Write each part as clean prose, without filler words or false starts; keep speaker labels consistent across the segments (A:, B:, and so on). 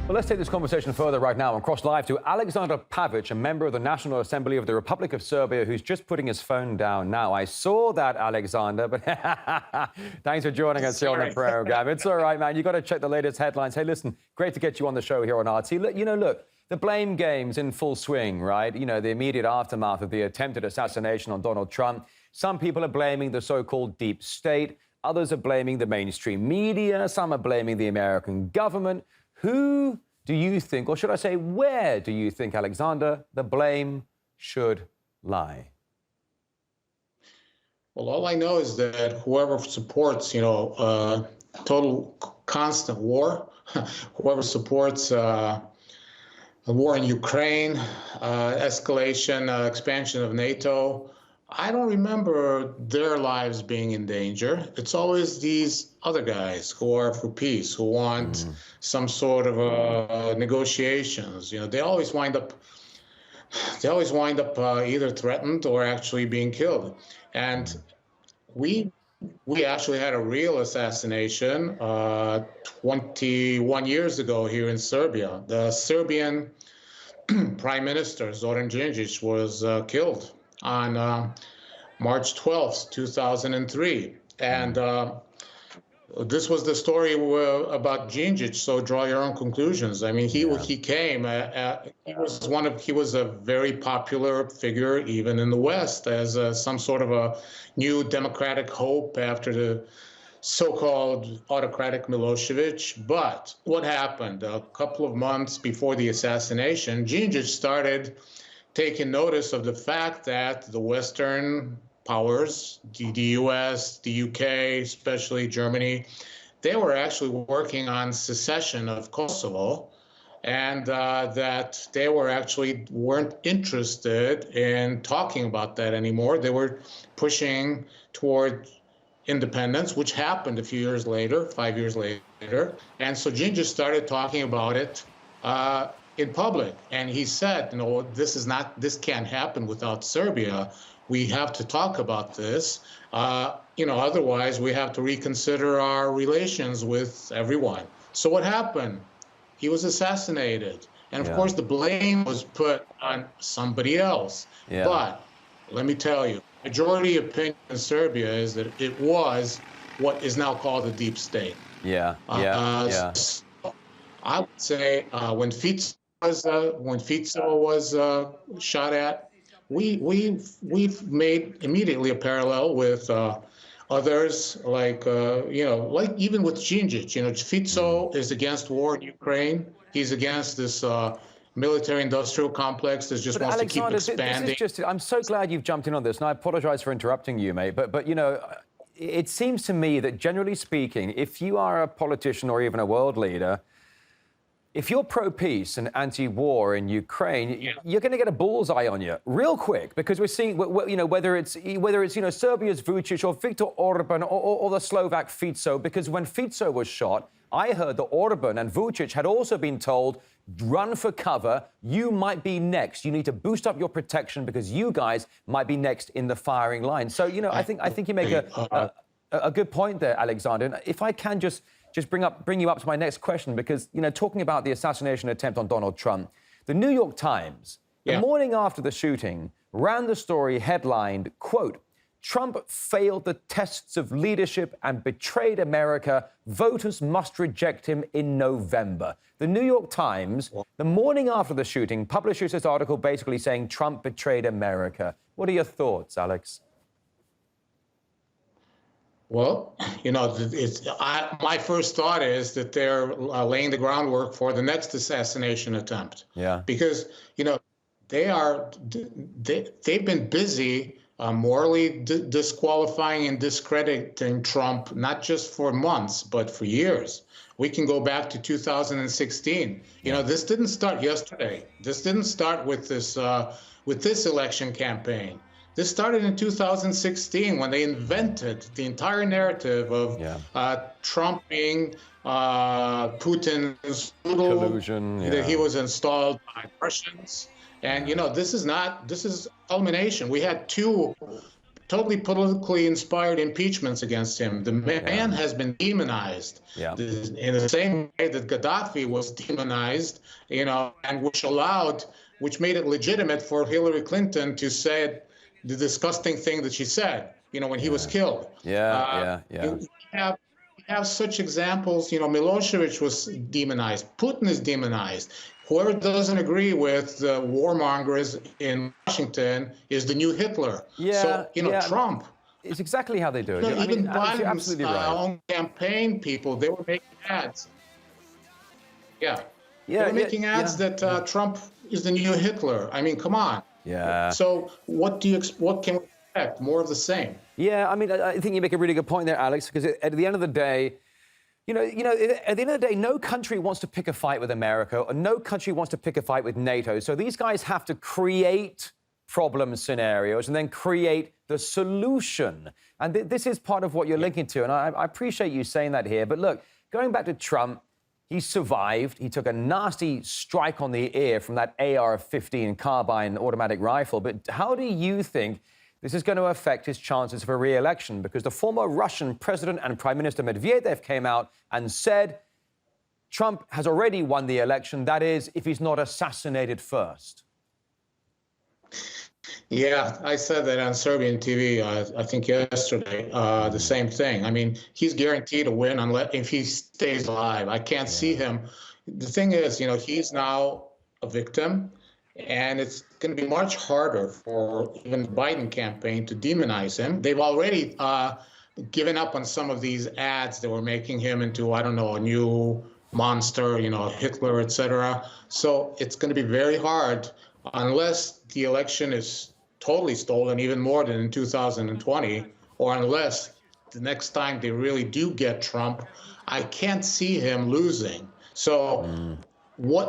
A: Well, let's take this conversation further right now and cross live to Alexanдар Pavić, a member of the National Assembly of the Republic of Serbia, who's just putting his phone down now. I saw that, Alexander, but thanks for joining us here on the program. It's all right, man. You got to check the latest headlines. Hey, listen, great to get you on the show here on RT. Look, the blame game's in full swing, right? You know, the immediate aftermath of the attempted assassination on Donald Trump. Some people are blaming the so-called deep state. Others are blaming the mainstream media. Some are blaming the American government. Who do you think, or should I say, where do you think, Alexander, the blame should lie?
B: Well, all I know is that whoever supports, total constant war, whoever supports a war in Ukraine, escalation, expansion of NATO, I don't remember their lives being in danger. It's always these other guys who are for peace, who want some sort of negotiations. You know, they always wind up either threatened or actually being killed. And we actually had a real assassination 21 years ago here in Serbia. The Serbian Prime Minister Zoran Đinđić was killed on March 12th, 2003. And this was the story about Đinđić, so draw your own conclusions. I mean, he came, he was a very popular figure even in the West as some sort of a new democratic hope after the so-called autocratic Milosevic. But what happened? A couple of months before the assassination, Đinđić started taking notice of the fact that the Western powers, the US, the UK, especially Germany, they were actually working on secession of Kosovo, and that they weren't interested in talking about that anymore. They were pushing toward independence, which happened a few years later, 5 years later. And so Đinđić started talking about it in public, and he said, this can't happen without Serbia. We have to talk about this. Otherwise we have to reconsider our relations with everyone. So what happened? He was assassinated. And of course the blame was put on somebody else. Yeah. But let me tell you, majority opinion in Serbia is that it was what is now called the deep state. I would say when Fico was shot at, we've made immediately a parallel with others, like even with Đinđić. Fico is against war in Ukraine. He's against this military-industrial complex that just wants to keep expanding.
A: I'm so glad you've jumped in on this, and I apologize for interrupting you, mate. But it seems to me that generally speaking, if you are a politician or even a world leader, if you're pro-peace and anti-war in Ukraine, you're going to get a bullseye on you real quick, because we're seeing, whether it's Serbia's Vučić or Viktor Orban or the Slovak Fico, because when Fico was shot, I heard that Orban and Vučić had also been told, run for cover, you might be next. You need to boost up your protection because you guys might be next in the firing line. So, I think you make a good point there, Alexander. And if I can just bring you up to my next question, because, talking about the assassination attempt on Donald Trump, the New York Times, the morning after the shooting, ran the story headlined, quote, Trump failed the tests of leadership and betrayed America. Voters must reject him in November. The New York Times, the morning after the shooting, publishes this article basically saying Trump betrayed America. What are your thoughts, Alex?
B: Well, my first thought is that they're laying the groundwork for the next assassination attempt. Yeah. Because, they've been busy morally disqualifying and discrediting Trump, not just for months, but for years. We can go back to 2016. This didn't start yesterday. This didn't start with this election campaign. This started in 2016 when they invented the entire narrative of Trump being Putin's collusion, that he was installed by Russians. And, this is culmination. We had two totally politically inspired impeachments against him. The man has been demonized in the same way that Gaddafi was demonized, and which made it legitimate for Hillary Clinton to say the disgusting thing that she said, when he was killed.
A: You
B: have such examples. Milosevic was demonized. Putin is demonized. Whoever doesn't agree with the warmongers in Washington is the new Hitler. Trump.
A: It's exactly how they do it.
B: Even Biden's
A: absolutely right.
B: own campaign people, they were making ads. They were making ads that Trump is the new Hitler. I mean, come on. So what can we expect? More of the same.
A: I think you make a really good point there, Alex, because at the end of the day, at the end of the day, no country wants to pick a fight with America, or no country wants to pick a fight with NATO. So these guys have to create problem scenarios and then create the solution. And this is part of what you're linking to. And I appreciate you saying that here. But look, going back to Trump, he survived. He took a nasty strike on the ear from that AR-15 carbine automatic rifle. But how do you think this is going to affect his chances for re-election? Because the former Russian President and Prime Minister Medvedev came out and said Trump has already won the election. That is, if he's not assassinated first.
B: Yeah, I said that on Serbian TV, I think yesterday, the same thing. I mean, he's guaranteed to win if he stays alive. I can't see him. The thing is, he's now a victim, and it's going to be much harder for even the Biden campaign to demonize him. They've already given up on some of these ads that were making him into, I don't know, a new monster, Hitler, etc. So it's going to be very hard unless the election is totally stolen, even more than in 2020, or unless the next time they really do get Trump, I can't see him losing. So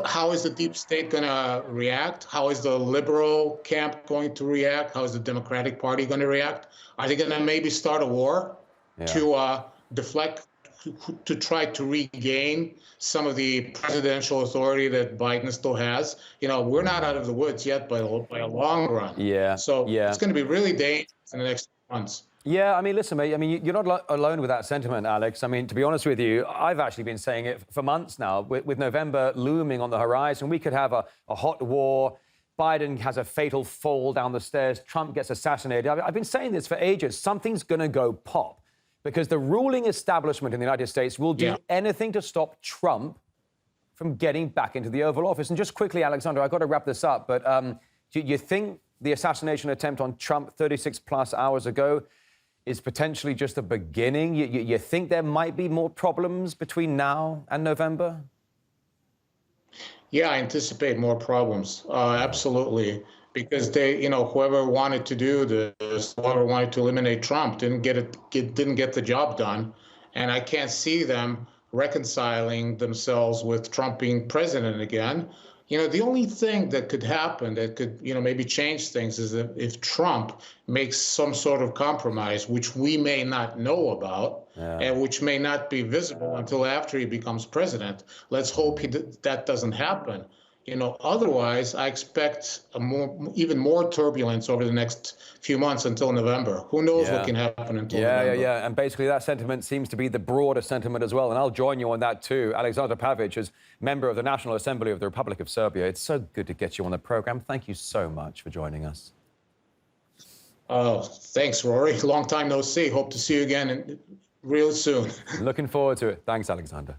B: how is the deep state going to react? How is the liberal camp going to react? How is the Democratic Party going to react? Are they going to maybe start a war to deflect, to try to regain some of the presidential authority that Biden still has? We're not out of the woods yet by a long run. So it's going to be really dangerous in the next months.
A: Listen, mate, you're not alone with that sentiment, Alex. To be honest with you, I've actually been saying it for months now. With November looming on the horizon, we could have a hot war. Biden has a fatal fall down the stairs. Trump gets assassinated. I've been saying this for ages. Something's going to go pop, because the ruling establishment in the United States will do anything to stop Trump from getting back into the Oval Office. And just quickly, Alexander, I've got to wrap this up, but do you think the assassination attempt on Trump 36-plus hours ago is potentially just the beginning? You think there might be more problems between now and November?
B: Yeah, I anticipate more problems. Absolutely. Because whoever wanted to do this, whoever wanted to eliminate Trump didn't get the job done. And I can't see them reconciling themselves with Trump being president again. The only thing that could happen that could, maybe change things is if Trump makes some sort of compromise, which we may not know about and which may not be visible until after he becomes president. Let's hope that doesn't happen. Otherwise, I expect even more turbulence over the next few months until November. Who knows what can happen until November.
A: And basically that sentiment seems to be the broader sentiment as well. And I'll join you on that too. Alexander Pavиć is member of the National Assembly of the Republic of Serbia. It's so good to get you on the program. Thank you so much for joining us.
B: Oh, thanks, Rory. Long time no see. Hope to see you again real soon.
A: Looking forward to it. Thanks, Alexander.